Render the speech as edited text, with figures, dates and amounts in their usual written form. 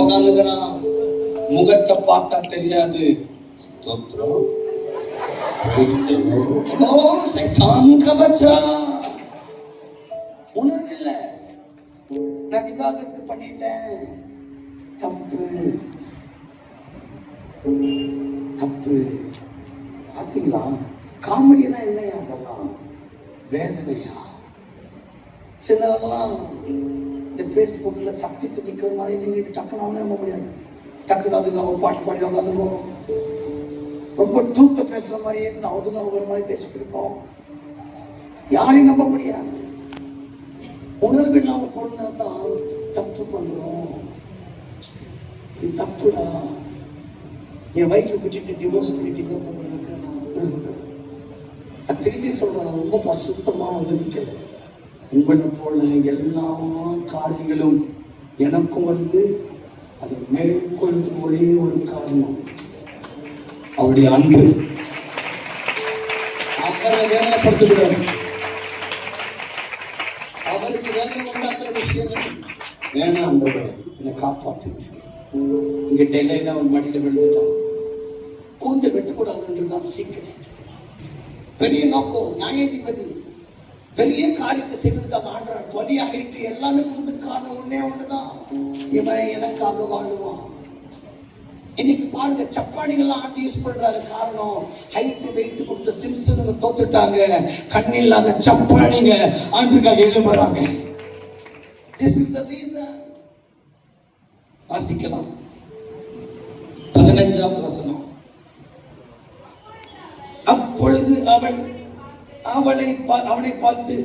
உட்காந்துக்கிறான். முகத்தை பார்த்தா தெரியாது. ஸ்தோத்திரம். சைத்தான் கபச்சா உணர்வு இல்ல. நான் விவாகரத்து பண்ணிட்டேன். தப்பு தப்பு. பார்த்தீங்களா? காமெடியெல்லாம் இல்லையா? அதெல்லாம் வேதனையா? சிலரெல்லாம் இந்த ஃபேஸ்புக்ல சக்தித்து நிற்கிற மாதிரி நின்றுட்டு டக்குன்னு நம்ப முடியாது. டக்குன்னு அதுங்க அவங்க பாட்டு பாடி உட்காந்துங்க. ரொம்ப ட்ரூத்தை பேசுற மாதிரியே அதுங்க ஒரு மாதிரி பேசிட்டு இருக்கோம். யாரையும் நம்ப முடியாது. உணர்வு இல்லாம போனா தான் தப்பு பண்ணுவோம். இது தப்புடா. என் வைஃபை விட்டுட்டு டிவோர்ஸ் பண்ணிட்டு திரும்பி சொல்றேன். ரொம்ப பசுத்தமா வந்து நிற்கல. உங்களை போல எல்லா காரியங்களும் எனக்கும் வந்து அதை மேற்கொள்ளும் ஒரே ஒரு காரணம் அவருடைய அன்பு. அவரை வேதனைப்படுத்துகிறார். அவருக்கு வேதனை உண்டாக்குற விஷயங்கள் வேணாம். அந்த என்னை காப்பாற்றுங்க. இங்க டெல்லையில அவன் மடியில விழுந்துட்டான். கூந்த வெட்டக்கூடாதுன்றதுதான் சீக்கிரம். பெரிய நோக்கம் நியாயாதிபதி பெரிய காரியத்தை செய்வதற்காக ஆடுறான். பொடி ஹைட்டு எல்லாமே கொடுத்துக்கான ஒன்னே ஒண்ணுதான், இவன் எனக்காக வாழுவான். இன்னைக்கு பாருங்க, சப்பானிகள்லாம் ஆட்டு யூஸ் பண்றாரு. காரணம் ஹைட்டு வெயிட் கொடுத்த சிம்சனுங்க தோத்துட்டாங்க. கண்ணில்லாத சப்பானிங்க ஆண்டுக்காக எழுதுறாங்க. This is the reason. வாசிக்கலாம் 15ஆம் வசனம். அப்பொழுது அவனை பார்த்து